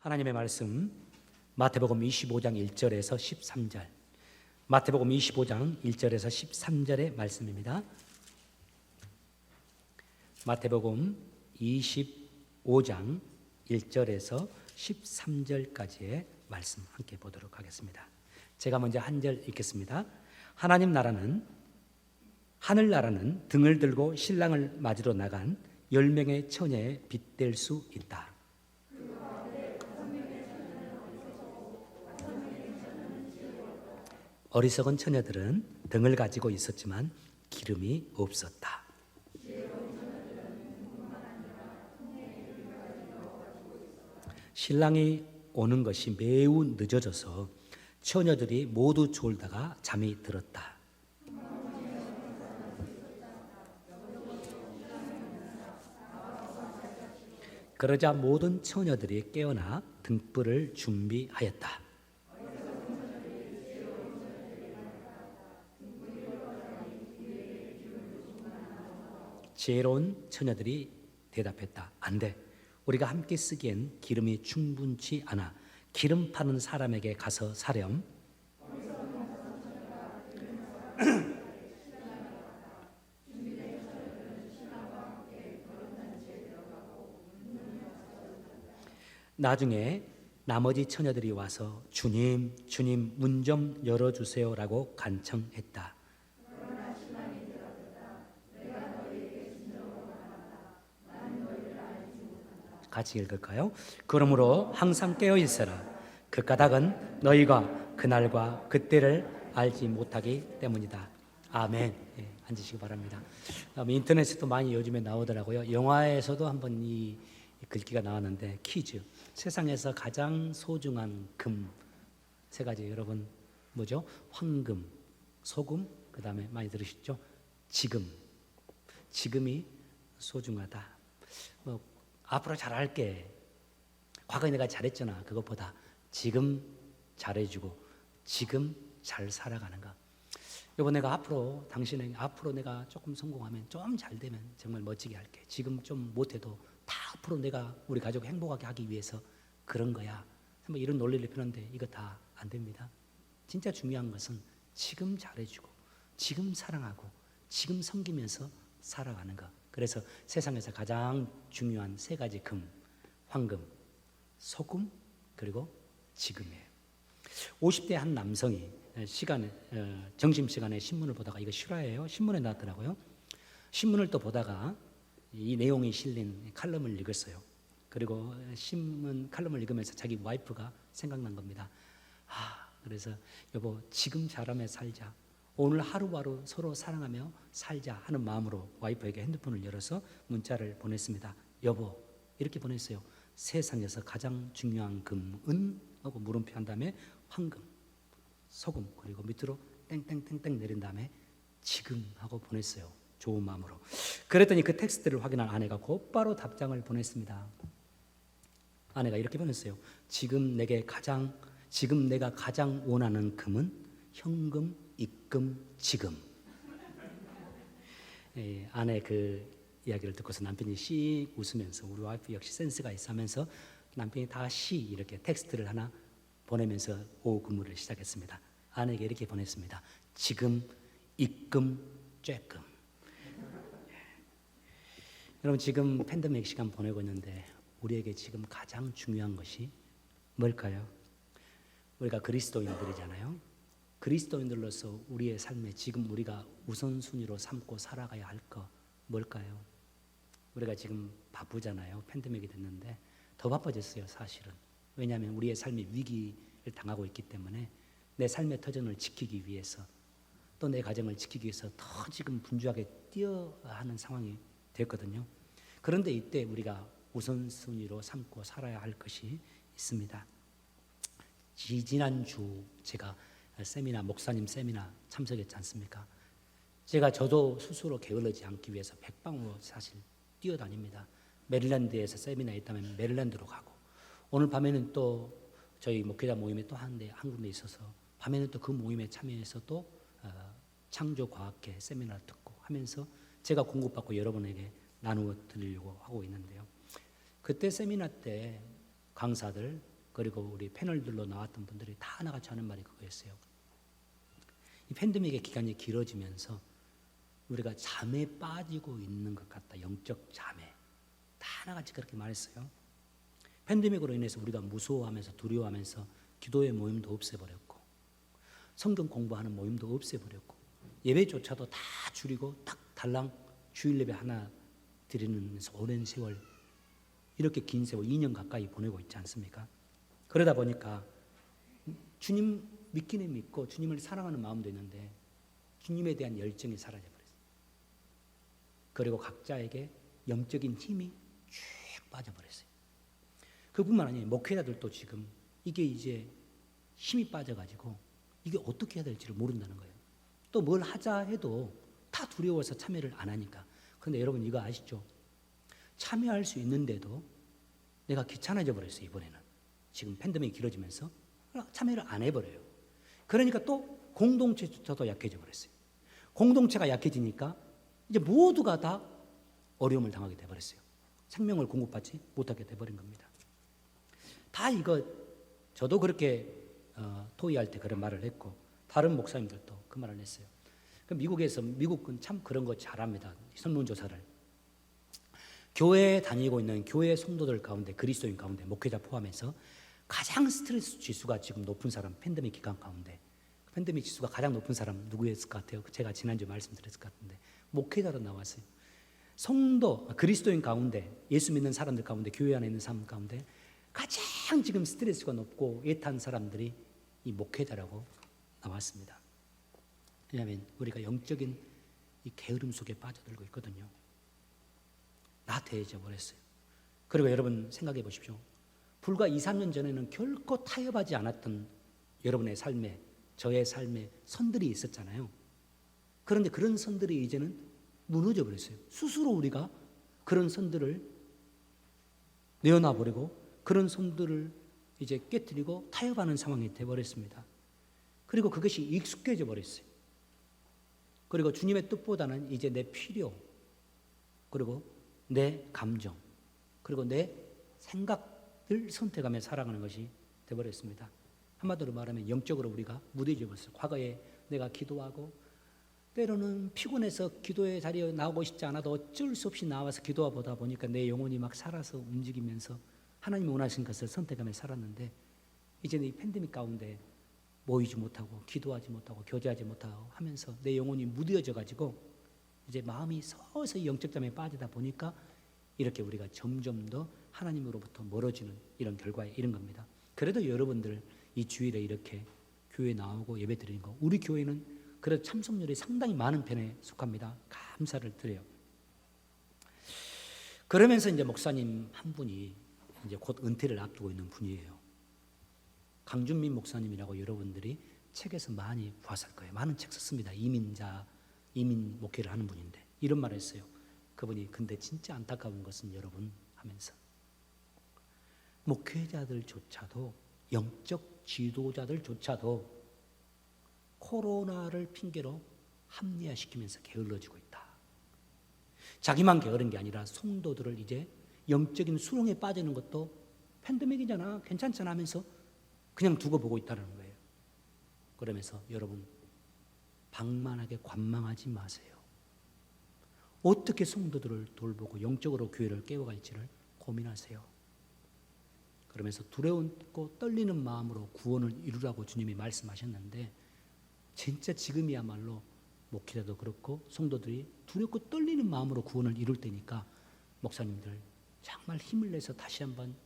하나님의 말씀 마태복음 25장 1절에서 13절, 마태복음 25장 1절에서 13절의 말씀입니다. 마태복음 25장 1절에서 13절까지의 말씀 함께 보도록 하겠습니다. 제가 먼저 한 절 읽겠습니다. 하늘나라는 등을 들고 신랑을 맞으러 나간 10명의 처녀에 빗댈 수 있다. 어리석은 처녀들은 등을 가지고 있었지만 기름이 없었다. 신랑이 오는 것이 매우 늦어져서 처녀들이 모두 졸다가 잠이 들었다. 그러자 모든 처녀들이 깨어나 등불을 준비하였다. 지혜로운 처녀들이 대답했다. 안 돼. 우리가 함께 쓰기엔 기름이 충분치 않아. 기름 파는 사람에게 가서 사렴. 나중에 나머지 처녀들이 와서 주님, 문 좀 열어주세요라고 간청했다. 같이 읽을까요? 그러므로 항상 깨어 있어라. 그 까닭은 너희가 그날과 그때를 알지 못하기 때문이다. 아멘. 예, 앉으시기 바랍니다. 인터넷에도 많이 요즘에 나오더라고요. 영화에서도 한번 이 글귀가 나왔는데, 퀴즈. 세상에서 가장 소중한 금 세 가지, 여러분 뭐죠? 황금, 소금, 그 다음에 많이 들으셨죠? 지금이 소중하다. 앞으로 잘할게. 과거에 내가 잘했잖아. 그것보다 지금 잘해주고 지금 잘 살아가는 거. 여보, 내가 당신에게 앞으로 내가 조금 성공하면, 좀 잘 되면 정말 멋지게 할게. 지금 좀 못해도 다 앞으로 내가 우리 가족 행복하게 하기 위해서 그런 거야. 뭐 이런 논리를 펴는데 이거 다 안 됩니다. 진짜 중요한 것은 지금 잘해주고 지금 사랑하고 지금 섬기면서 살아가는 거. 그래서 세상에서 가장 중요한 세 가지 금, 황금, 소금, 그리고 지금이에요. 50대 한 남성이 점심시간에 신문을 보다가, 이거 실화예요. 신문에 나왔더라고요. 신문을 또 보다가 이 내용이 실린 칼럼을 읽었어요. 그리고 신문 칼럼을 읽으면서 자기 와이프가 생각난 겁니다. 그래서 여보, 지금 잘하며 살자. 오늘 하루하루 서로 사랑하며 살자 하는 마음으로 와이프에게 핸드폰을 열어서 문자를 보냈습니다. 여보, 이렇게 보냈어요. 세상에서 가장 중요한 금은? 하고 물음표 한 다음에 황금, 소금, 그리고 밑으로 땡땡땡땡 내린 다음에 지금 하고 보냈어요. 좋은 마음으로. 그랬더니 그 텍스트를 확인한 아내가 곧바로 답장을 보냈습니다. 아내가 이렇게 보냈어요. 지금 내가 가장 원하는 금은 현금, 입금, 지금. 아내 그 이야기를 듣고서 남편이 씩 웃으면서, 우리 와이프 역시 센스가 있어 하면서 남편이 다시 이렇게 텍스트를 하나 보내면서 오후 근무를 시작했습니다. 아내에게 이렇게 보냈습니다. 지금, 입금, 쬐끔. 여러분, 지금 팬데믹 시간 보내고 있는데 우리에게 지금 가장 중요한 것이 뭘까요? 우리가 그리스도인들이잖아요. 그리스도인들로서 우리의 삶에 지금 우리가 우선순위로 삼고 살아가야 할 거 뭘까요? 우리가 지금 바쁘잖아요. 팬데믹이 됐는데 더 바빠졌어요, 사실은. 왜냐하면 우리의 삶이 위기를 당하고 있기 때문에 내 삶의 터전을 지키기 위해서, 또 내 가정을 지키기 위해서 더 지금 분주하게 뛰어야 하는 상황이 됐거든요. 그런데 이때 우리가 우선순위로 삼고 살아야 할 것이 있습니다. 지난주 제가 목사님 세미나 참석했지 않습니까? 저도 스스로 게을르지 않기 위해서 백방으로 사실 뛰어다닙니다. 메릴랜드에서 세미나 있다면 메릴랜드로 가고, 오늘 밤에는 또 저희 목회자 모임에 또 한 군데 있어서 밤에는 또 그 모임에 참여해서 또 창조과학회 세미나를 듣고 하면서 제가 공급받고 여러분에게 나누어 드리려고 하고 있는데요. 그때 세미나 때 강사들 그리고 우리 패널들로 나왔던 분들이 다 하나같이 하는 말이 그거였어요. 이 팬데믹의 기간이 길어지면서 우리가 잠에 빠지고 있는 것 같다. 영적 잠에. 다 하나같이 그렇게 말했어요. 팬데믹으로 인해서 우리가 무서워하면서 두려워하면서 기도의 모임도 없애버렸고, 성경 공부하는 모임도 없애버렸고, 예배조차도 다 줄이고 딱 달랑 주일 예배 하나 드리면서 오랜 세월, 이렇게 긴 세월 2년 가까이 보내고 있지 않습니까? 그러다 보니까 주님 믿기는 믿고 주님을 사랑하는 마음도 있는데 주님에 대한 열정이 사라져버렸어요. 그리고 각자에게 영적인 힘이 쭉 빠져버렸어요. 그뿐만 아니에요. 목회자들도 지금 이게 이제 힘이 빠져가지고 이게 어떻게 해야 될지를 모른다는 거예요. 또 뭘 하자 해도 다 두려워서 참여를 안 하니까. 그런데 여러분 이거 아시죠? 참여할 수 있는데도 내가 귀찮아져 버렸어요. 이번에는 지금 팬데믹이 길어지면서 참여를 안 해버려요. 그러니까 또 공동체조차도 약해져 버렸어요. 공동체가 약해지니까 이제 모두가 다 어려움을 당하게 돼버렸어요. 생명을 공급받지 못하게 돼버린 겁니다. 다 이거 저도 그렇게 토의할 때 그런 말을 했고 다른 목사님들도 그 말을 했어요. 미국은 참 그런 거 잘합니다. 설문조사를. 교회에 다니고 있는 교회 성도들 가운데, 그리스도인 가운데, 목회자 포함해서 가장 스트레스 지수가 지금 높은 사람, 팬데믹 기간 가운데 팬데믹 지수가 가장 높은 사람 누구였을 것 같아요? 제가 지난주에 말씀드렸을 것 같은데 목회자로 나왔어요. 성도, 그리스도인 가운데, 예수 믿는 사람들 가운데, 교회 안에 있는 사람 가운데 가장 지금 스트레스가 높고 애탄 사람들이 이 목회자라고 나왔습니다. 왜냐하면 우리가 영적인 이 게으름 속에 빠져들고 있거든요. 나태해져 버렸어요. 그리고 여러분 생각해 보십시오. 불과 2, 3년 전에는 결코 타협하지 않았던 여러분의 삶에, 저의 삶에 선들이 있었잖아요. 그런데 그런 선들이 이제는 무너져 버렸어요. 스스로 우리가 그런 선들을 내어놔 버리고 그런 선들을 이제 깨뜨리고 타협하는 상황이 되어버렸습니다. 그리고 그것이 익숙해져 버렸어요. 그리고 주님의 뜻보다는 이제 내 필요, 그리고 내 감정, 그리고 내 생각을 선택하며 살아가는 것이 되어버렸습니다. 한마디로 말하면 영적으로 우리가 무뎌져 버렸어요. 과거에 내가 기도하고 때로는 피곤해서 기도의 자리에 나오고 싶지 않아도 어쩔 수 없이 나와서 기도하다 보니까 내 영혼이 막 살아서 움직이면서 하나님이 원하신 것을 선택하며 살았는데 이제는 이 팬데믹 가운데 모이지 못하고 기도하지 못하고 교제하지 못하고 하면서 내 영혼이 무뎌져 가지고 이제 마음이 서서히 영적 잠에 빠지다 보니까 이렇게 우리가 점점 더 하나님으로부터 멀어지는 이런 결과에 이른 겁니다. 그래도 여러분들 이 주일에 이렇게 교회 나오고 예배 드리는 거, 우리 교회는 그래도 참석률이 상당히 많은 편에 속합니다. 감사를 드려요. 그러면서 이제 목사님 한 분이 이제 곧 은퇴를 앞두고 있는 분이에요. 강준민 목사님이라고 여러분들이 책에서 많이 보았을 거예요. 많은 책 썼습니다. 이민 목회를 하는 분인데 이런 말을 했어요. 그분이 근데 진짜 안타까운 것은 여러분 하면서 목회자들조차도 영적 지도자들조차도 코로나를 핑계로 합리화시키면서 게을러지고 있다. 자기만 게으른 게 아니라 성도들을 이제 영적인 수렁에 빠지는 것도 팬데믹이잖아, 괜찮잖아 하면서 그냥 두고 보고 있다는 거예요. 그러면서 여러분 방만하게 관망하지 마세요. 어떻게 성도들을 돌보고 영적으로 교회를 깨워갈지를 고민하세요. 그러면서 두려움고 떨리는 마음으로 구원을 이루라고 주님이 말씀하셨는데 진짜 지금이야말로 목회자도 그렇고 성도들이 두렵고 떨리는 마음으로 구원을 이룰 때니까 목사님들 정말 힘을 내서 다시 한번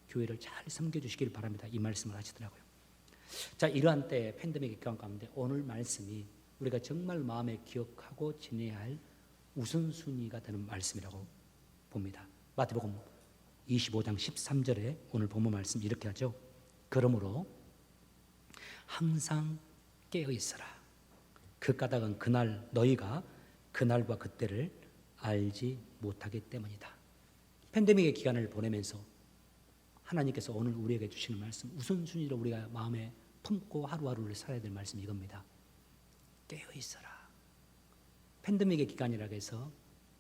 교회를 잘 섬겨주시길 바랍니다. 이 말씀을 하시더라고요. 자, 이러한 때 팬데믹 기간 가운데 오늘 말씀이 우리가 정말 마음에 기억하고 지내야 할 우선순위가 되는 말씀이라고 봅니다. 마태복음 25장 13절에 오늘 본문 말씀 이렇게 하죠. 그러므로 항상 깨어 있어라. 그 까닭은 그날 너희가 그날과 그때를 알지 못하기 때문이다. 팬데믹의 기간을 보내면서 하나님께서 오늘 우리에게 주시는 말씀, 우선순위로 우리가 마음에 품고 하루하루를 살아야 될 말씀이 이겁니다. 깨어 있어라. 팬데믹의 기간이라고 해서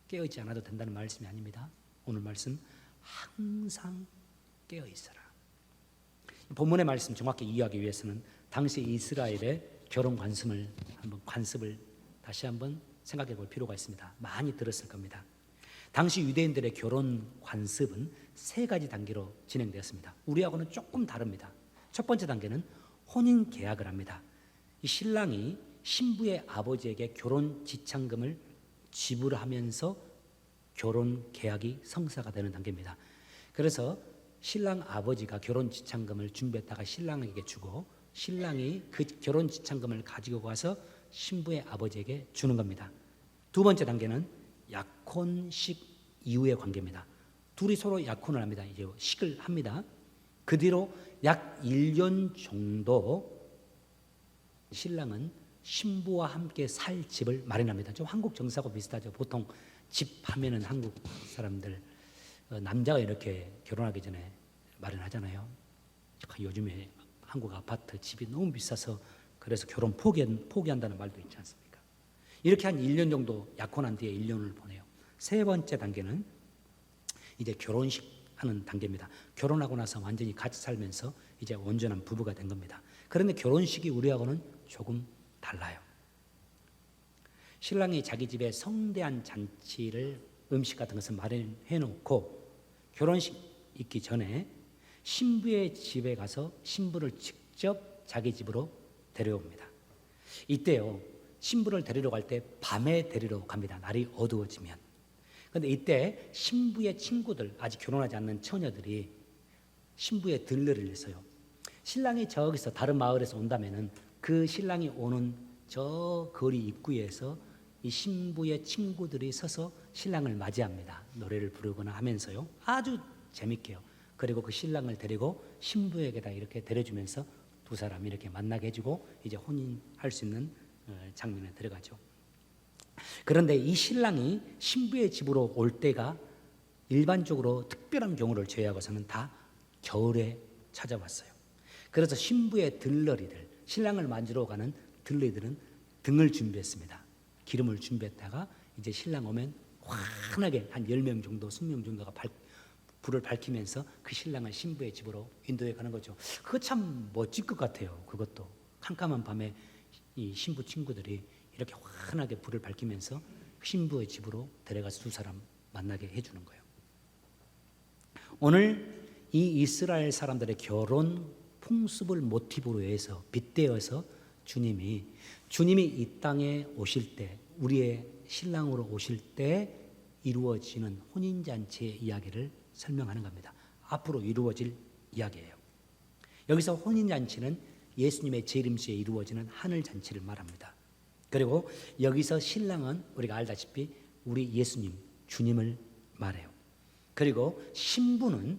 깨어 있지 않아도 된다는 말씀이 아닙니다. 오늘 말씀 항상 깨어 있어라. 본문의 말씀 정확히 이해하기 위해서는 당시 이스라엘의 결혼 관습을 다시 한번 생각해 볼 필요가 있습니다. 많이 들었을 겁니다. 당시 유대인들의 결혼 관습은 3가지 단계로 진행되었습니다. 우리하고는 조금 다릅니다. 첫 번째 단계는 혼인 계약을 합니다. 이 신랑이 신부의 아버지에게 결혼 지참금을 지불하면서 결혼 계약이 성사가 되는 단계입니다. 그래서 신랑 아버지가 결혼 지참금을 준비했다가 신랑에게 주고 신랑이 그 결혼 지참금을 가지고 가서 신부의 아버지에게 주는 겁니다. 두 번째 단계는 약혼식 이후의 관계입니다. 둘이 서로 약혼을 합니다. 이제 식을 합니다. 그 뒤로 약 1년 정도 신랑은 신부와 함께 살 집을 마련합니다. 좀 한국 정서하고 비슷하죠. 보통 집 하면은 한국 사람들 남자가 이렇게 결혼하기 전에 마련하잖아요. 요즘에 한국 아파트 집이 너무 비싸서 그래서 결혼 포기한다는 말도 있지 않습니까? 이렇게 한 1년 정도 약혼한 뒤에 1년을 보내요. 세 번째 단계는 이제 결혼식 하는 단계입니다. 결혼하고 나서 완전히 같이 살면서 이제 온전한 부부가 된 겁니다. 그런데 결혼식이 우리하고는 조금 달라요. 신랑이 자기 집에 성대한 잔치를 음식 같은 것을 마련해 놓고 결혼식 있기 전에 신부의 집에 가서 신부를 직접 자기 집으로 데려옵니다. 이때요, 신부를 데리러 갈 때 밤에 데리러 갑니다. 날이 어두워지면. 그런데 이때 신부의 친구들, 아직 결혼하지 않는 처녀들이 신부의 들러리를 써요. 신랑이 저기서 다른 마을에서 온다면은 그 신랑이 오는 저 거리 입구에서 이 신부의 친구들이 서서 신랑을 맞이합니다. 노래를 부르거나 하면서요. 아주 재밌게요. 그리고 그 신랑을 데리고 신부에게다 이렇게 데려주면서 두 사람이 이렇게 만나게 해주고 이제 혼인할 수 있는 장면에 들어가죠. 그런데 이 신랑이 신부의 집으로 올 때가 일반적으로 특별한 경우를 제외하고서는 다 겨울에 찾아왔어요. 그래서 신부의 들러리들, 신랑을 만지러 가는 들러리들은 등을 준비했습니다. 기름을 준비했다가 이제 신랑 오면 환하게 한 10명 정도, 20명 정도가 불을 밝히면서 그 신랑을 신부의 집으로 인도해 가는 거죠. 그거 참 멋질 것 같아요. 그것도 캄캄한 밤에 이 신부 친구들이 이렇게 환하게 불을 밝히면서 신부의 집으로 데려가서 두 사람 만나게 해주는 거예요. 오늘 이 이스라엘 사람들의 결혼 풍습을 모티브로 해서 빗대어서 주님이 이 땅에 오실 때, 우리의 신랑으로 오실 때 이루어지는 혼인잔치의 이야기를 설명하는 겁니다. 앞으로 이루어질 이야기예요. 여기서 혼인잔치는 예수님의 재림시에 이루어지는 하늘잔치를 말합니다. 그리고 여기서 신랑은 우리가 알다시피 우리 예수님, 주님을 말해요. 그리고 신부는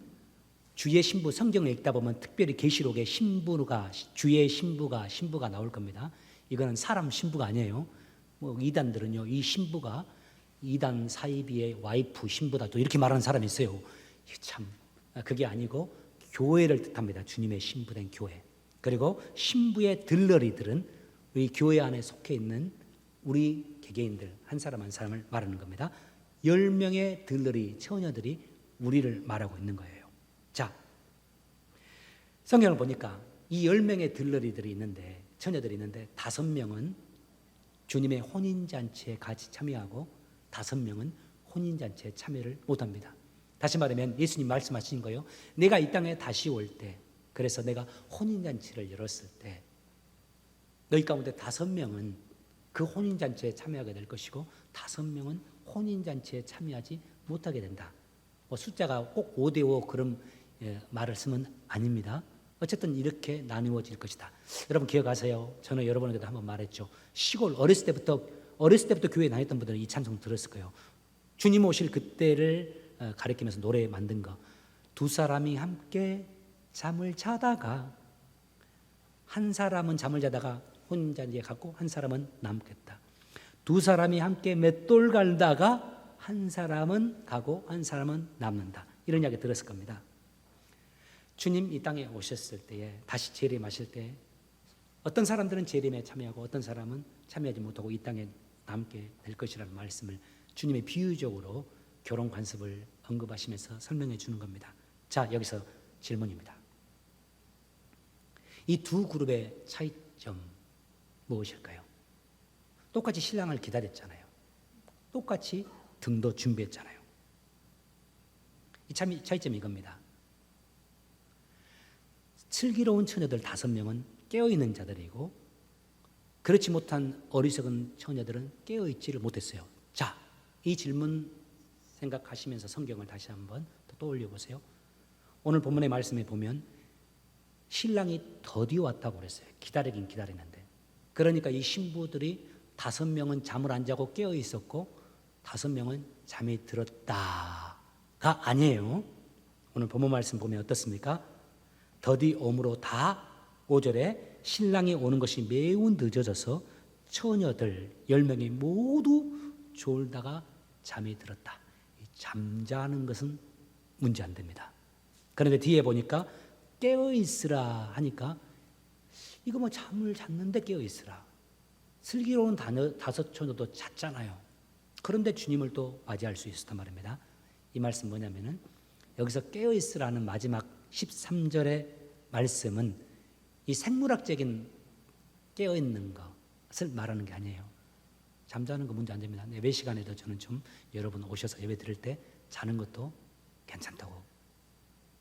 주의 신부, 성경을 읽다 보면 특별히 계시록에 주의 신부가 나올 겁니다. 이거는 사람 신부가 아니에요. 이단들은요, 이 신부가 이단 사이비의 와이프 신부다 또 이렇게 말하는 사람이 있어요. 참 그게 아니고 교회를 뜻합니다. 주님의 신부된 교회. 그리고 신부의 들러리들은 우리 교회 안에 속해 있는 우리 개개인들 한 사람 한 사람을 말하는 겁니다. 10명의 들러리 처녀들이 우리를 말하고 있는 거예요. 자, 성경을 보니까 이 10명의 들러리들이 있는데, 처녀들이 있는데 5명은 주님의 혼인잔치에 같이 참여하고 5명은 혼인잔치에 참여를 못합니다. 다시 말하면 예수님 말씀하신 거예요. 내가 이 땅에 다시 올 때, 그래서 내가 혼인잔치를 열었을 때 너희 가운데 5명은 그 혼인잔치에 참여하게 될 것이고 5명은 혼인잔치에 참여하지 못하게 된다. 숫자가 꼭 5대5 그런 말을 쓰면 아닙니다. 어쨌든 이렇게 나누어질 것이다. 여러분 기억하세요. 저는 여러분에게도 한번 말했죠. 시골 어렸을 때부터 교회에 다녔던 분들은 이 찬송 들었을 거예요. 주님 오실 그때를 가리키면서 노래 만든 거. 두 사람이 함께 잠을 자다가 한 사람은 잠을 자다가 혼인잔치에 갔고 한 사람은 남겠다. 두 사람이 함께 맷돌 갈다가 한 사람은 가고 한 사람은 남는다. 이런 이야기 들었을 겁니다. 주님 이 땅에 오셨을 때에 다시 재림하실 때 어떤 사람들은 재림에 참여하고 어떤 사람은 참여하지 못하고 이 땅에 남게 될 것이라는 말씀을 주님의 비유적으로 결혼 관습을 언급하시면서 설명해 주는 겁니다. 자, 여기서 질문입니다. 이 두 그룹의 차이점 무엇일까요? 똑같이 신랑을 기다렸잖아요. 똑같이 등도 준비했잖아요. 이 차이점이 이겁니다. 슬기로운 처녀들 5명은 깨어있는 자들이고 그렇지 못한 어리석은 처녀들은 깨어있지를 못했어요. 자, 이 질문 생각하시면서 성경을 다시 한번 또 떠올려 보세요. 오늘 본문의 말씀에 보면 신랑이 더디 왔다고 그랬어요. 기다리긴 기다리는데. 그러니까 이 신부들이 5명은 잠을 안 자고 깨어 있었고 5명은 잠이 들었다가 아니에요. 오늘 본문 말씀 보면 어떻습니까? 더디 오므로 다 5절에 신랑이 오는 것이 매우 늦어져서 처녀들 10명이 모두 졸다가 잠이 들었다. 잠자는 것은 문제 안 됩니다. 그런데 뒤에 보니까 깨어 있으라 하니까 이거 뭐 잠을 잤는데 깨어 있으라. 슬기로운 5 처녀도 잤잖아요. 그런데 주님을 또 맞이할 수 있었단 말입니다. 이 말씀 뭐냐면은 여기서 깨어 있으라는 마지막 13절의 말씀은 이 생물학적인 깨어 있는 것을 말하는 게 아니에요. 잠자는 거 문제 안 됩니다. 예배 시간에도 저는 좀 여러분 오셔서 예배 드릴 때 자는 것도 괜찮다고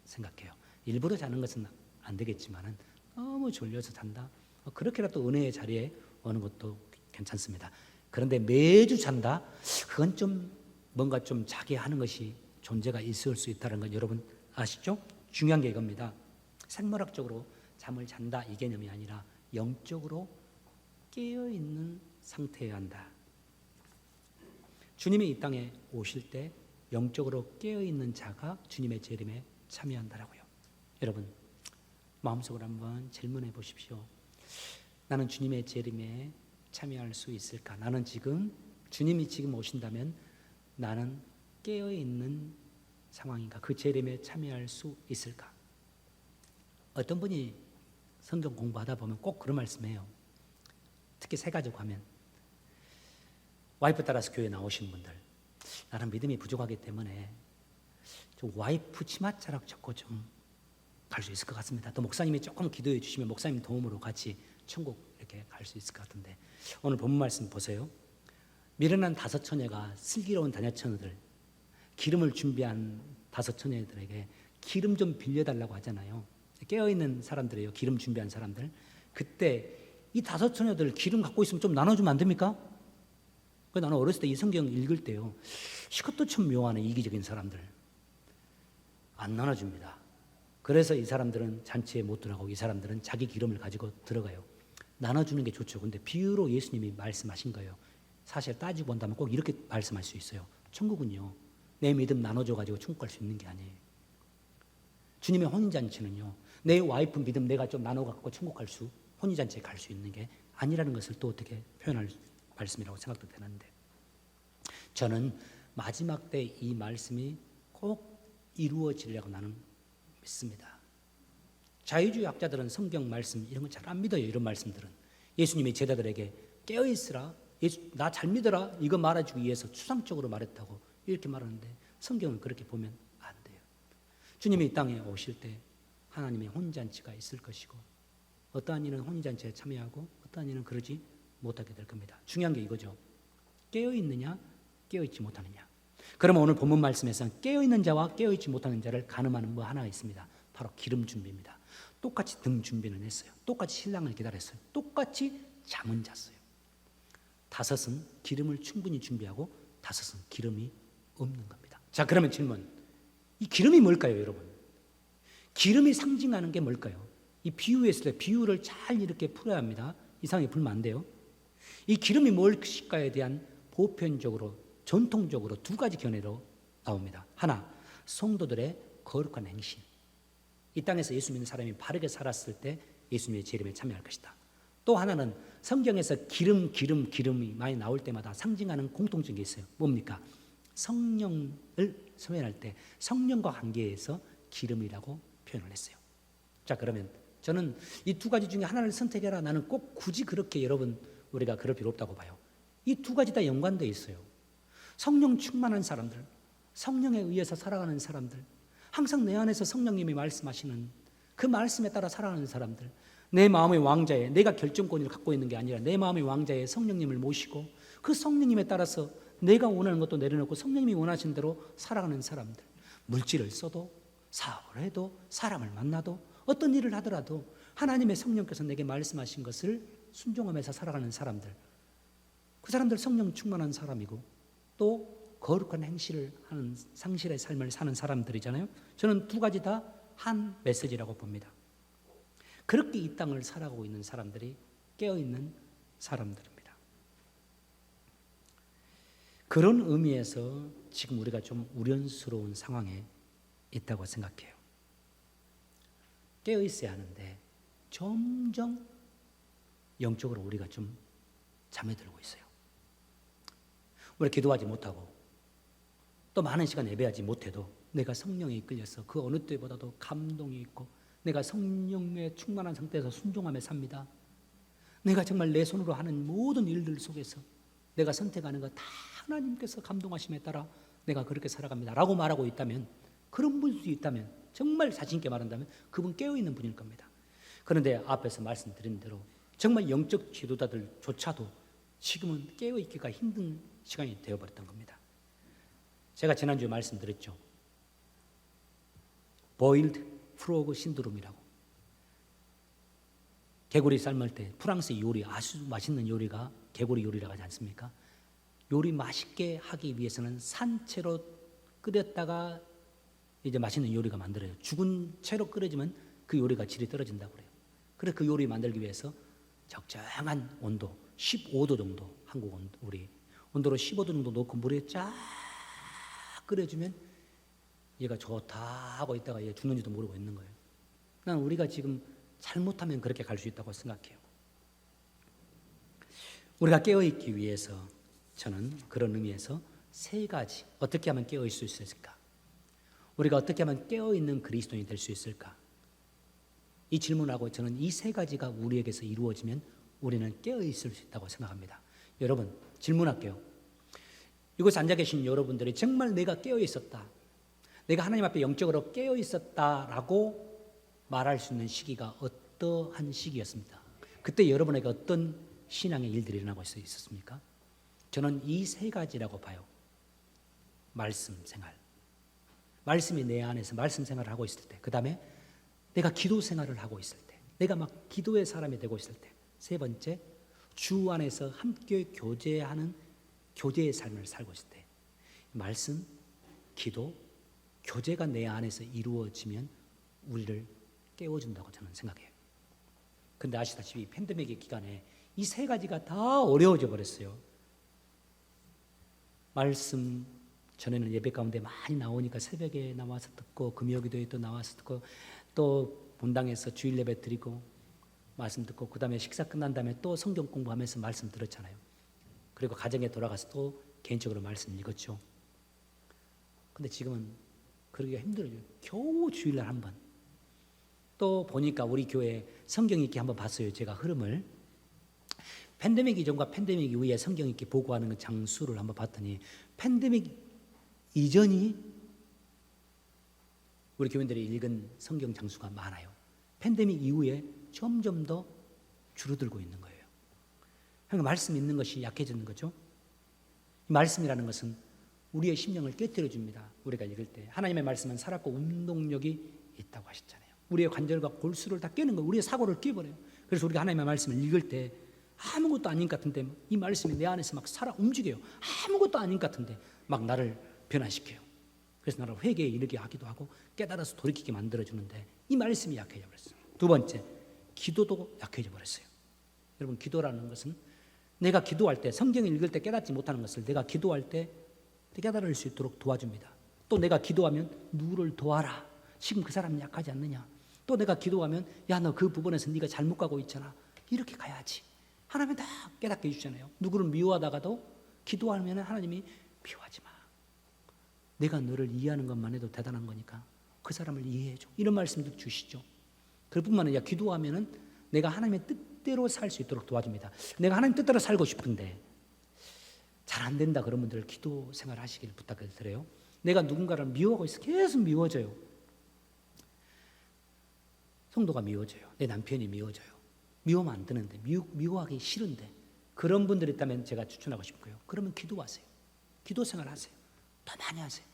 생각해요. 일부러 자는 것은 안 되겠지만은 너무 졸려서 잔다. 그렇게라도 은혜의 자리에 오는 것도 괜찮습니다. 그런데 매주 잔다? 그건 좀 뭔가 좀 자기 하는 것이 존재가 있을 수 있다는 건 여러분 아시죠? 중요한 게 이겁니다. 생물학적으로 잠을 잔다 이 개념이 아니라 영적으로 깨어있는 상태여야 한다. 주님이 이 땅에 오실 때 영적으로 깨어있는 자가 주님의 재림에 참여한다라고요. 여러분 마음속으로 한번 질문해 보십시오. 나는 주님의 재림에 참여할 수 있을까? 나는 지금 주님이 지금 오신다면 나는 깨어있는 상황인가? 그 재림에 참여할 수 있을까? 어떤 분이 성경 공부하다 보면 꼭 그런 말씀해요. 특히 새 가지고 하면 와이프 따라서 교회 나오신 분들, 나는 믿음이 부족하기 때문에 좀 와이프 치맛자락 젓고 좀 갈 수 있을 것 같습니다. 또 목사님이 조금 기도해 주시면 목사님 도움으로 같이 천국 이렇게 갈 수 있을 것 같은데 오늘 본문 말씀 보세요. 미련한 5 처녀가 슬기로운 다녀 처녀들, 기름을 준비한 5 처녀들에게 기름 좀 빌려달라고 하잖아요. 깨어있는 사람들이에요. 기름 준비한 사람들. 그때 이 5 처녀들 기름 갖고 있으면 좀 나눠주면 안 됩니까? 나는 어렸을 때 이 성경 읽을 때요, 이것도 참 묘하네. 이기적인 사람들 안 나눠줍니다. 그래서 이 사람들은 잔치에 못 들어가고 이 사람들은 자기 기름을 가지고 들어가요. 나눠주는 게 좋죠. 근데 비유로 예수님이 말씀하신 거예요. 사실 따지고 본다면 꼭 이렇게 말씀할 수 있어요. 천국은요, 내 믿음 나눠줘가지고 천국 갈 수 있는 게 아니에요. 주님의 혼인잔치는요, 내 와이프 믿음 내가 좀 나눠갖고 천국 갈 수, 혼인잔치에 갈 수 있는 게 아니라는 것을 또 어떻게 표현할 말씀이라고 생각도 되는데, 저는 마지막 때 이 말씀이 꼭 이루어지려고 나는 믿습니다. 자유주의 학자들은 성경 말씀 이런 거 잘 안 믿어요. 이런 말씀들은 예수님이 제자들에게 깨어있으라, 나 잘 믿어라 이거 말해주기 위해서 추상적으로 말했다고 이렇게 말하는데 성경은 그렇게 보면 안 돼요. 주님이 이 땅에 오실 때 하나님의 혼인잔치가 있을 것이고 어떠한 이는 혼인잔치에 참여하고 어떠한 이는 그러지 못하게 될 겁니다. 중요한 게 이거죠. 깨어있느냐 깨어있지 못하느냐. 그러면 오늘 본문 말씀에서는 깨어있는 자와 깨어있지 못하는 자를 가늠하는 뭐 하나가 있습니다. 바로 기름 준비입니다. 똑같이 등 준비는 했어요. 똑같이 신랑을 기다렸어요. 똑같이 잠은 잤어요. 5은 기름을 충분히 준비하고 5은 기름이 없는 겁니다. 자, 그러면 질문, 이 기름이 뭘까요, 여러분? 기름이 상징하는 게 뭘까요? 이 비유했을 때 비유를 잘 이렇게 풀어야 합니다. 이상하게 풀면 안 돼요. 이 기름이 무엇일까에 대한 보편적으로 전통적으로 2가지 견해로 나옵니다. 하나, 성도들의 거룩한 행실. 이 땅에서 예수 믿는 사람이 바르게 살았을 때 예수님의 재림에 참여할 것이다. 또 하나는 성경에서 기름이 많이 나올 때마다 상징하는 공통적인 게 있어요. 뭡니까? 성령을 소개할 때 성령과 관계에서 기름이라고 표현을 했어요. 자, 그러면 저는 이 2가지 중에 하나를 선택해라. 나는 꼭 굳이 그렇게 여러분 우리가 그럴 필요 없다고 봐요. 이 2가지 다 연관되어 있어요. 성령 충만한 사람들, 성령에 의해서 살아가는 사람들, 항상 내 안에서 성령님이 말씀하시는 그 말씀에 따라 살아가는 사람들, 내 마음의 왕자에 내가 결정권을 갖고 있는 게 아니라 내 마음의 왕자에 성령님을 모시고 그 성령님에 따라서 내가 원하는 것도 내려놓고 성령님이 원하신 대로 살아가는 사람들, 물질을 써도 사업을 해도 사람을 만나도 어떤 일을 하더라도 하나님의 성령께서 내게 말씀하신 것을 순종하면서 살아가는 사람들, 그 사람들 성령 충만한 사람이고 또 거룩한 행실을 하는 상실의 삶을 사는 사람들이잖아요. 저는 두 가지 다 한 메시지라고 봅니다. 그렇게 이 땅을 살아가고 있는 사람들이 깨어있는 사람들입니다. 그런 의미에서 지금 우리가 좀 우려스러운 상황에 있다고 생각해요. 깨어있어야 하는데 점점 영적으로 우리가 좀 잠에 들고 있어요. 우리 기도하지 못하고 또 많은 시간 예배하지 못해도 내가 성령에 이끌려서 그 어느 때보다도 감동이 있고 내가 성령에 충만한 상태에서 순종하며 삽니다. 내가 정말 내 손으로 하는 모든 일들 속에서 내가 선택하는 거 다 하나님께서 감동하심에 따라 내가 그렇게 살아갑니다 라고 말하고 있다면, 그런 분이 있다면, 정말 자신 있게 말한다면 그분 깨어있는 분일 겁니다. 그런데 앞에서 말씀드린 대로 정말 영적 지도자들조차도 지금은 깨어있기가 힘든 시간이 되어버렸던 겁니다. 제가 지난주에 말씀드렸죠. 보일드 프로그 신드롬이라고. 개구리 삶을 때 프랑스 요리, 아주 맛있는 요리가 개구리 요리라고 하지 않습니까? 요리 맛있게 하기 위해서는 산채로 끓였다가 이제 맛있는 요리가 만들어요. 죽은 채로 끓여지면 그 요리가 질이 떨어진다고 그래요. 그래서 그 요리 만들기 위해서 적정한 온도 15도 정도, 한국 온도로 15도 정도 넣고 물에 쫙 끓여주면 얘가 좋다 하고 있다가 얘 죽는지도 모르고 있는 거예요. 난 우리가 지금 잘못하면 그렇게 갈 수 있다고 생각해요. 우리가 깨어있기 위해서 저는 그런 의미에서 세 가지, 어떻게 하면 깨어있을 수 있을까? 우리가 어떻게 하면 깨어있는 그리스도인이 될 수 있을까? 이 질문하고 저는 이 세 가지가 우리에게서 이루어지면 우리는 깨어있을 수 있다고 생각합니다. 여러분, 질문할게요. 이곳에 앉아 계신 여러분들이 정말 내가 깨어있었다, 내가 하나님 앞에 영적으로 깨어있었다라고 말할 수 있는 시기가 어떠한 시기였습니까? 그때 여러분에게 어떤 신앙의 일들이 일어나고 있었습니까? 저는 이 세 가지라고 봐요. 말씀 생활, 말씀이 내 안에서 말씀 생활을 하고 있을 때, 그 다음에 내가 기도 생활을 하고 있을 때, 내가 막 기도의 사람이 되고 있을 때, 세 번째, 주 안에서 함께 교제하는 교제의 삶을 살고 있을 때, 말씀, 기도, 교제가 내 안에서 이루어지면 우리를 깨워준다고 저는 생각해요. 근데 아시다시피 팬데믹의 기간에 이 세 가지가 다 어려워져 버렸어요. 말씀, 전에는 예배 가운데 많이 나오니까 새벽에 나와서 듣고 금요기도에 또 나와서 듣고 또 본당에서 주일 예배 드리고 말씀 듣고 그 다음에 식사 끝난 다음에 또 성경 공부하면서 말씀 들었잖아요. 그리고 가정에 돌아가서 또 개인적으로 말씀 읽었죠. 근데 지금은 그러기가 힘들어요. 겨우 주일날 한 번. 또 보니까 우리 교회 성경 읽기 한번 봤어요. 제가 흐름을. 팬데믹 이전과 팬데믹 이후에 성경 읽기 보고하는 장수를 한번 봤더니 팬데믹 이전이 우리 교인들이 읽은 성경 장수가 많아요. 팬데믹 이후에 점점 더 줄어들고 있는 거예요. 그러니까 말씀 읽는 것이 약해지는 거죠. 이 말씀이라는 것은 우리의 심령을 깨뜨려 줍니다. 우리가 읽을 때 하나님의 말씀은 살았고 운동력이 있다고 하셨잖아요. 우리의 관절과 골수를 다 깨는 거예요. 우리의 사고를 깨버려요. 그래서 우리가 하나님의 말씀을 읽을 때 아무것도 아닌 것 같은데 이 말씀이 내 안에서 막 살아 움직여요. 아무것도 아닌 것 같은데 막 나를 변화시켜요. 그래서 나를 회개에 이르게 하기도 하고 깨달아서 돌이키게 만들어주는데 이 말씀이 약해져 버렸어요. 두 번째, 기도도 약해져 버렸어요. 여러분, 기도라는 것은 내가 기도할 때, 성경을 읽을 때 깨닫지 못하는 것을 내가 기도할 때 깨달을 수 있도록 도와줍니다. 또 내가 기도하면 누구를 도와라. 지금 그 사람이 약하지 않느냐. 또 내가 기도하면 야, 너 그 부분에서 네가 잘못 가고 있잖아. 이렇게 가야지. 하나님이 다 깨닫게 해주잖아요. 누구를 미워하다가도 기도하면 하나님이 미워하지 마. 내가 너를 이해하는 것만 해도 대단한 거니까 그 사람을 이해해줘. 이런 말씀도 주시죠. 그뿐만 아니라 기도하면은 내가 하나님의 뜻대로 살 수 있도록 도와줍니다. 내가 하나님 뜻대로 살고 싶은데 잘 안 된다 그런 분들 기도 생활 하시길 부탁을 드려요. 내가 누군가를 미워하고 있어. 계속 미워져요. 성도가 미워져요. 내 남편이 미워져요. 미워하면 안 되는데, 미워하기 싫은데, 그런 분들이 있다면 제가 추천하고 싶고요. 그러면 기도하세요. 기도 생활 하세요. 더 많이 하세요.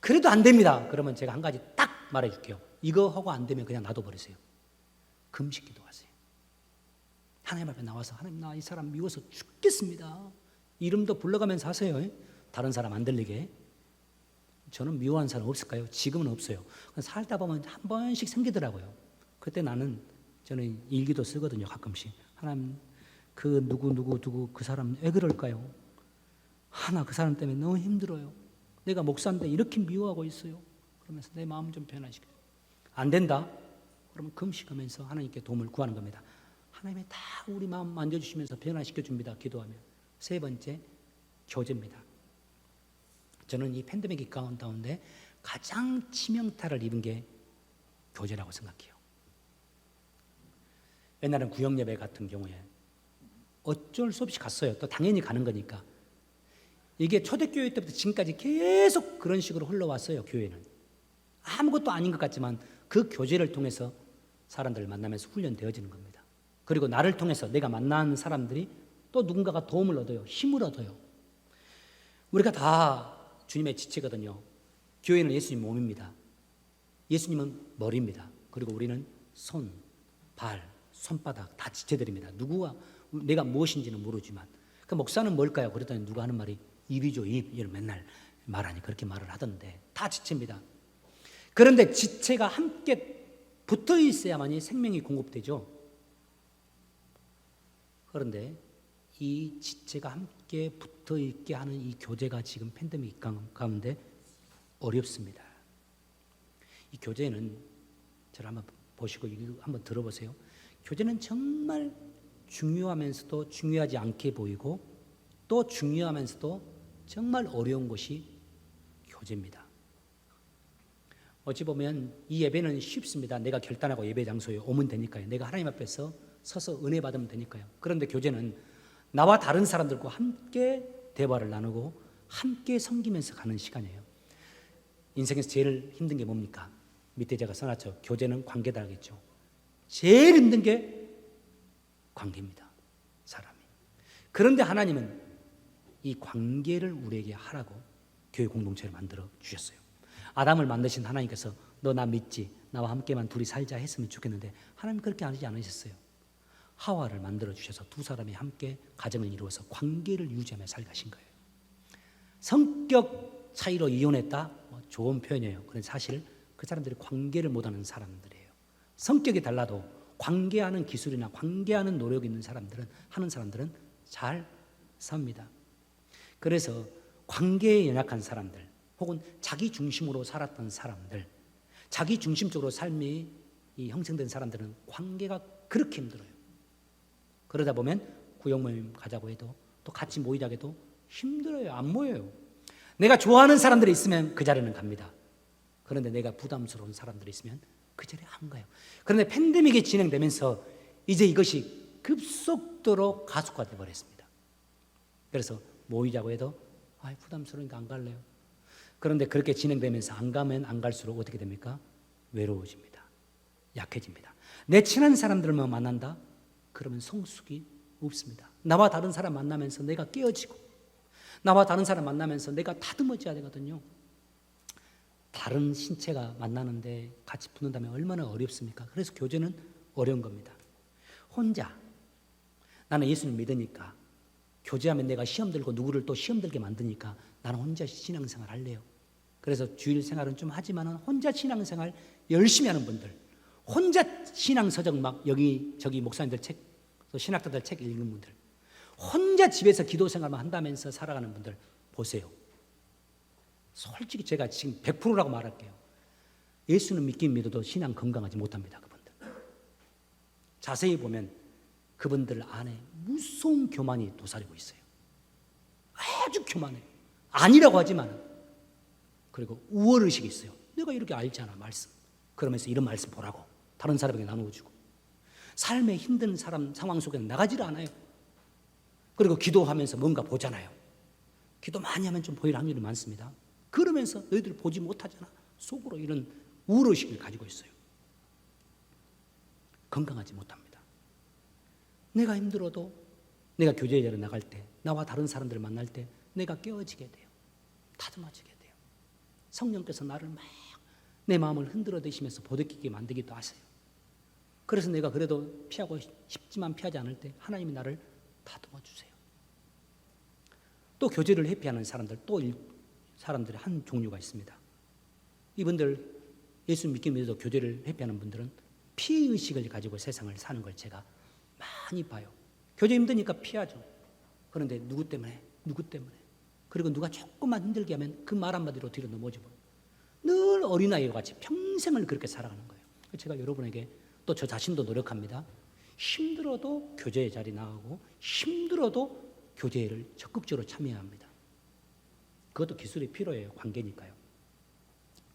그래도 안 됩니다. 그러면 제가 한 가지 딱 말해줄게요. 이거 하고 안 되면 그냥 놔둬버리세요. 금식 기도하세요. 하나님 앞에 나와서, 하나님, 나 이 사람 미워서 죽겠습니다. 이름도 불러가면서 하세요. 다른 사람 안 들리게. 저는 미워하는 사람 없을까요? 지금은 없어요. 살다 보면 한 번씩 생기더라고요. 그때 저는 일기도 쓰거든요. 가끔씩. 하나님, 그 누구 그 사람 왜 그럴까요? 나 그 사람 때문에 너무 힘들어요. 내가 목사인데 이렇게 미워하고 있어요. 그러면서 내 마음 좀 변화시켜요. 안 된다? 그러면 금식하면서 하나님께 도움을 구하는 겁니다. 하나님이 다 우리 마음 만져주시면서 변화시켜 줍니다. 기도하면. 세 번째, 교제입니다. 저는 이 팬데믹 가운데 가장 치명타를 입은 게 교제라고 생각해요. 옛날엔 구역예배 같은 경우에 어쩔 수 없이 갔어요. 또 당연히 가는 거니까. 이게 초대교회 때부터 지금까지 계속 그런 식으로 흘러왔어요. 교회는. 아무것도 아닌 것 같지만 그 교제를 통해서 사람들을 만나면서 훈련되어지는 겁니다. 그리고 나를 통해서 내가 만난 사람들이 또 누군가가 도움을 얻어요. 힘을 얻어요. 우리가 다 주님의 지체거든요. 교회는 예수님 몸입니다. 예수님은 머리입니다. 그리고 우리는 손, 발, 손바닥 다 지체들입니다. 내가 무엇인지는 모르지만. 그 목사는 뭘까요? 그랬더니 누가 하는 말이 입이죠, 입. 이걸 맨날 말하니 그렇게 말을 하던데 다 지체입니다. 그런데 지체가 함께 붙어 있어야만이 생명이 공급되죠. 그런데 이 지체가 함께 붙어 있게 하는 이 교제가 지금 팬데믹 가운데 어렵습니다. 이 교제는 저를 한번 보시고 한번 들어보세요. 교제는 정말 중요하면서도 중요하지 않게 보이고 또 중요하면서도 정말 어려운 것이 교제입니다. 어찌 보면 이 예배는 쉽습니다. 내가 결단하고 예배 장소에 오면 되니까요. 내가 하나님 앞에서 서서 은혜 받으면 되니까요. 그런데 교제는 나와 다른 사람들과 함께 대화를 나누고 함께 섬기면서 가는 시간이에요. 인생에서 제일 힘든 게 뭡니까? 밑에 제가 써놨죠. 교제는 관계다 하겠죠. 제일 힘든 게 관계입니다. 사람이. 그런데 하나님은 이 관계를 우리에게 하라고 교회 공동체를 만들어 주셨어요. 아담을 만드신 하나님께서 너 나 믿지? 나와 함께만 둘이 살자 했으면 좋겠는데 하나님 그렇게 하지 않으셨어요. 하와를 만들어 주셔서 두 사람이 함께 가정을 이루어서 관계를 유지하며 살가신 거예요. 성격 차이로 이혼했다? 좋은 표현이에요. 그런데 사실 그 사람들이 관계를 못하는 사람들이에요. 성격이 달라도 관계하는 기술이나 관계하는 노력이 있는 하는 사람들은 잘 삽니다. 그래서 관계에 연약한 사람들 혹은 자기 중심으로 살았던 사람들, 자기 중심적으로 삶이 형성된 사람들은 관계가 그렇게 힘들어요. 그러다 보면 구역 모임 가자고 해도 또 같이 모이자고 해도 힘들어요. 안 모여요. 내가 좋아하는 사람들이 있으면 그 자리는 갑니다. 그런데 내가 부담스러운 사람들이 있으면 그 자리에 안 가요. 그런데 팬데믹이 진행되면서 이제 이것이 급속도로 가속화돼 버렸습니다. 그래서 모이자고 해도 부담스러우니까 안 갈래요. 그런데 그렇게 진행되면서 안 가면 안 갈수록 어떻게 됩니까? 외로워집니다. 약해집니다. 내 친한 사람들만 만난다? 그러면 성숙이 없습니다. 나와 다른 사람 만나면서 내가 깨어지고 나와 다른 사람 만나면서 내가 다듬어져야 되거든요. 다른 신체가 만나는데 같이 붙는다면 얼마나 어렵습니까? 그래서 교제는 어려운 겁니다. 혼자 나는 예수님 믿으니까 교제하면 내가 시험 들고 누구를 또 시험 들게 만드니까 나는 혼자 신앙생활 할래요. 그래서 주일 생활은 좀 하지만 혼자 신앙생활 열심히 하는 분들, 혼자 신앙서적 막 여기 저기 목사님들 책, 또 신학자들 책 읽는 분들, 혼자 집에서 기도 생활만 한다면서 살아가는 분들 보세요. 솔직히 제가 지금 100%라고 말할게요. 예수는 믿긴 믿어도 신앙 건강하지 못합니다. 그분들. 자세히 보면 그분들 안에 무서운 교만이 도사리고 있어요. 아주 교만해요. 아니라고 하지만. 그리고 우월의식이 있어요. 내가 이렇게 알잖아, 말씀. 그러면서 이런 말씀 보라고 다른 사람에게 나누어주고 삶의 힘든 상황 속에는 나가지를 않아요. 그리고 기도하면서 뭔가 보잖아요. 기도 많이 하면 좀 보일 확률이 많습니다. 그러면서 너희들 보지 못하잖아. 속으로 이런 우월의식을 가지고 있어요. 건강하지 못합니다. 내가 힘들어도 내가 교제에 나갈 때, 나와 다른 사람들을 만날 때 내가 깨어지게 돼요. 다듬어지게 돼요. 성령께서 나를 막 내 마음을 흔들어 대시면서 보드끼게 만들기도 하세요. 그래서 내가 그래도 피하고 싶지만 피하지 않을 때 하나님이 나를 다듬어 주세요. 또 교제를 회피하는 사람들, 또 사람들의 한 종류가 있습니다. 이분들 예수 믿기면서도 교제를 회피하는 분들은 피의식을 가지고 세상을 사는 걸 제가 많이 봐요. 교제 힘드니까 피하죠. 그런데 누구 때문에? 그리고 누가 조금만 힘들게 하면 그 말 한마디로 뒤로 넘어져 버려요. 늘 어린아이와 같이 평생을 그렇게 살아가는 거예요. 제가 여러분에게 또 저 자신도 노력합니다. 힘들어도 교제의 자리 나가고 힘들어도 교제를 적극적으로 참여해야 합니다. 그것도 기술이 필요해요. 관계니까요.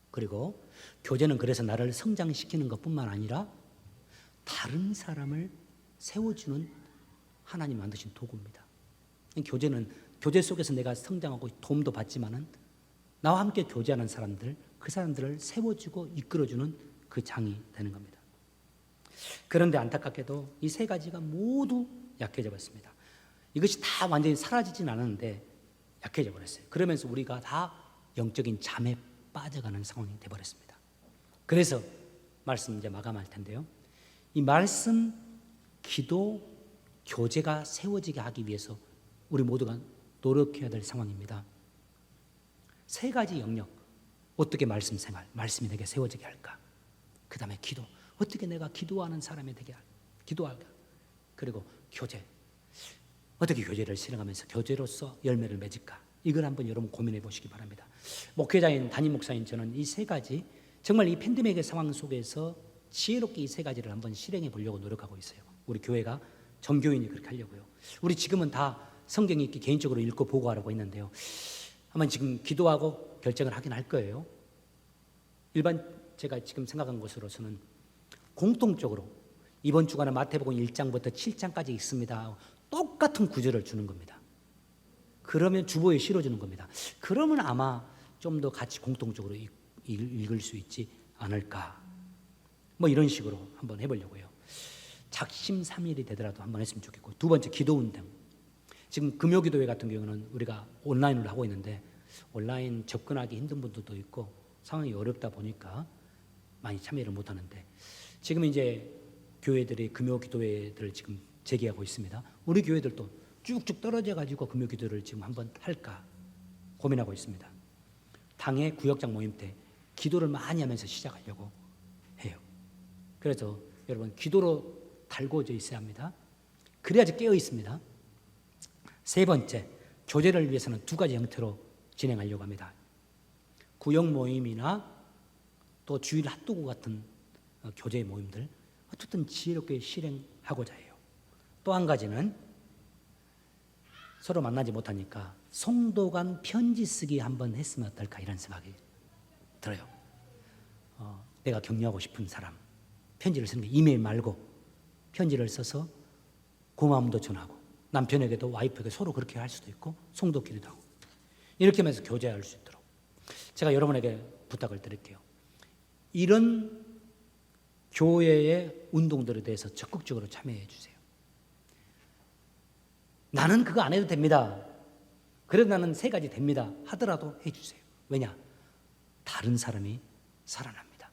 그리고 교제는 그래서 나를 성장시키는 것뿐만 아니라 다른 사람을 세워주는 하나님 만드신 도구입니다. 교제는 교제 속에서 내가 성장하고 도움도 받지만은 나와 함께 교제하는 사람들, 그 사람들을 세워주고 이끌어주는 그 장이 되는 겁니다. 그런데 안타깝게도 이 세 가지가 모두 약해져 버렸습니다. 이것이 다 완전히 사라지진 않았는데 약해져 버렸어요. 그러면서 우리가 다 영적인 잠에 빠져가는 상황이 되어버렸습니다. 그래서 말씀 이제 마감할 텐데요. 이 말씀, 기도, 교제가 세워지게 하기 위해서 우리 모두가 노력해야 될 상황입니다. 세 가지 영역, 어떻게 말씀 생활, 말씀이 내게 세워지게 할까? 그 다음에 기도, 어떻게 내가 기도하는 사람이 되게 기도할까? 그리고 교제, 어떻게 교제를 실행하면서 교제로서 열매를 맺을까? 이걸 한번 여러분 고민해 보시기 바랍니다. 목회자인 담임 목사인 저는 이 세 가지, 정말 이 팬데믹의 상황 속에서 지혜롭게 이 세 가지를 한번 실행해 보려고 노력하고 있어요. 우리 교회가 전교인이 그렇게 하려고요. 우리 지금은 다 성경 읽기 개인적으로 읽고 보고하라고 했는데요. 아마 지금 기도하고 결정을 하긴 할 거예요. 일반 제가 지금 생각한 것으로서는 공통적으로 이번 주간에 마태복음 1장부터 7장까지 있습니다. 똑같은 구절을 주는 겁니다. 그러면 주보에 실어주는 겁니다. 그러면 아마 좀 더 같이 공통적으로 읽을 수 있지 않을까. 뭐 이런 식으로 한번 해보려고요. 작심삼일이 되더라도 한번 했으면 좋겠고, 두 번째 기도운동. 지금 금요기도회 같은 경우는 우리가 온라인으로 하고 있는데 온라인 접근하기 힘든 분들도 있고 상황이 어렵다 보니까 많이 참여를 못하는데, 지금 이제 교회들이 금요기도회들을 지금 재개하고 있습니다. 우리 교회들도 쭉쭉 떨어져 가지고 금요기도를 지금 한번 할까 고민하고 있습니다. 당의 구역장 모임 때 기도를 많이 하면서 시작하려고 해요. 그래서 여러분 기도로 달궈져 있어야 합니다. 그래야지 깨어 있습니다. 세 번째, 교제를 위해서는 두 가지 형태로 진행하려고 합니다. 구역 모임이나 또 주일 핫도그 같은 교제 모임들, 어쨌든 지혜롭게 실행하고자 해요. 또 한 가지는 서로 만나지 못하니까 성도 간 편지 쓰기 한번 했으면 어떨까, 이런 생각이 들어요. 내가 격려하고 싶은 사람, 편지를 쓰는 게 이메일 말고 편지를 써서 고마움도 전하고, 남편에게도 와이프에게 서로 그렇게 할 수도 있고, 성도끼리도 하고, 이렇게 하면서 교제할 수 있도록 제가 여러분에게 부탁을 드릴게요. 이런 교회의 운동들에 대해서 적극적으로 참여해 주세요. 나는 그거 안 해도 됩니다, 그래도 나는 세 가지 됩니다 하더라도 해주세요. 왜냐? 다른 사람이 살아납니다.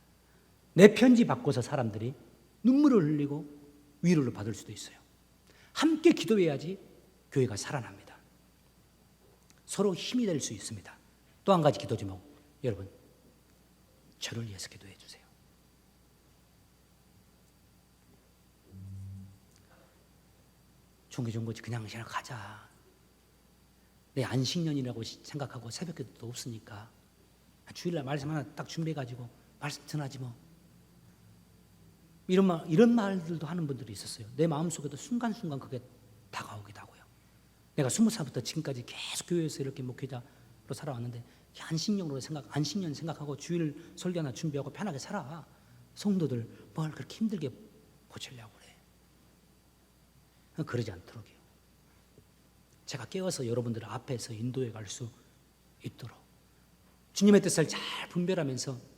내 편지 받고서 사람들이 눈물을 흘리고 위로를 받을 수도 있어요. 함께 기도해야지 교회가 살아납니다. 서로 힘이 될 수 있습니다. 또 한 가지 기도 제목, 여러분 저를 위해서 기도해 주세요. 중기 좋은 거지, 그냥 가자. 내 안식년이라고 생각하고 새벽기도도 없으니까 주일날 말씀 하나 딱 준비해가지고 말씀 전하지 뭐. 이런 말들도 하는 분들이 있었어요. 내 마음속에도 순간순간 그게 다가오기도 하고요. 내가 20살부터 지금까지 계속 교회에서 이렇게 목회자로 살아왔는데 안식년 생각하고 주일 설교 하나 준비하고 편하게 살아. 성도들 뭘 그렇게 힘들게 고치려고 그래. 그러지 않도록요. 제가 깨워서 여러분들 앞에서 인도해 갈 수 있도록 주님의 뜻을 잘 분별하면서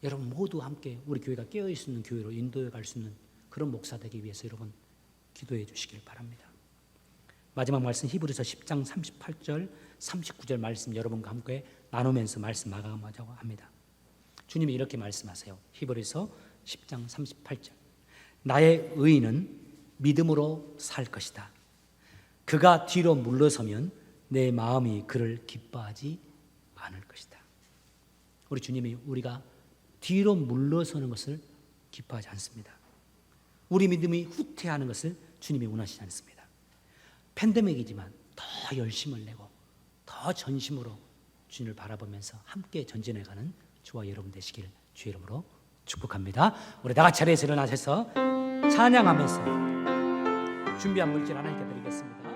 여러분 모두 함께 우리 교회가 깨어있을 수 있는 교회로 인도해 갈 수 있는 그런 목사 되기 위해서 여러분 기도해 주시길 바랍니다. 마지막 말씀 히브리서 10장 38절 39절 말씀 여러분과 함께 나누면서 말씀 마감하자고 합니다. 주님이 이렇게 말씀하세요. 히브리서 10장 38절 나의 의인은 믿음으로 살 것이다. 그가 뒤로 물러서면 내 마음이 그를 기뻐하지 않을 것이다. 우리 주님이 우리가 뒤로 물러서는 것을 기뻐하지 않습니다. 우리 믿음이 후퇴하는 것을 주님이 원하시지 않습니다. 팬데믹이지만 더 열심을 내고 더 전심으로 주님을 바라보면서 함께 전진해가는 저와 여러분 되시길 주의 이름으로 축복합니다. 우리 다 같이 자리에서 일어나셔서 찬양하면서 준비한 물질 하나님께 드리겠습니다.